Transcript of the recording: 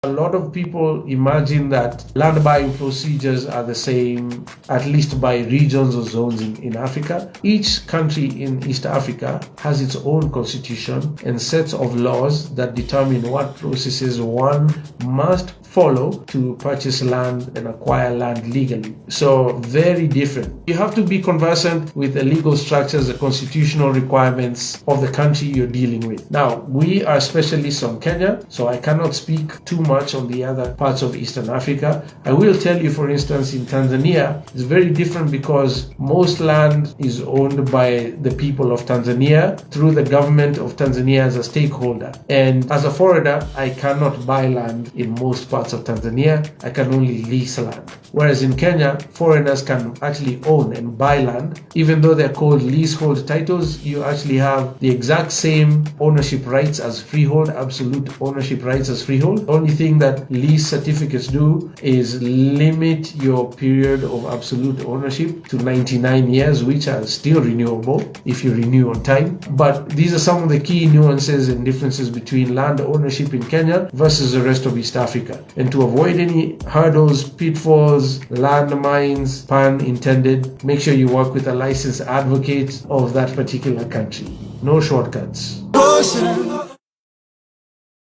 A lot of people imagine that land buying procedures are the same, at least by regions or zones in Africa. Each country in East Africa has its own constitution and sets of laws that determine what processes one must follow to purchase land and acquire land legally. So very different. You have to be conversant with the legal structures, the constitutional requirements of the country you're dealing with. Now, we are specialists on Kenya, so I cannot speak too much on the other parts of Eastern Africa. I will tell you, for instance, in Tanzania, it's very different because most land is owned by the people of Tanzania through the government of Tanzania as a stakeholder. And as a foreigner, I cannot buy land in most parts of Tanzania. I can only lease land. Whereas in Kenya, foreigners can actually own and buy land. Even though they're called leasehold titles, you actually have the exact same ownership rights as freehold, absolute ownership rights as freehold. The only thing that lease certificates do is limit your period of absolute ownership to 99 years, which are still renewable if you renew on time. But these are some of the key nuances and differences between land ownership in Kenya versus the rest of East Africa. And to avoid any hurdles, pitfalls, landmines, pun intended, make sure you work with a licensed advocate of that particular country. No shortcuts. Goshen.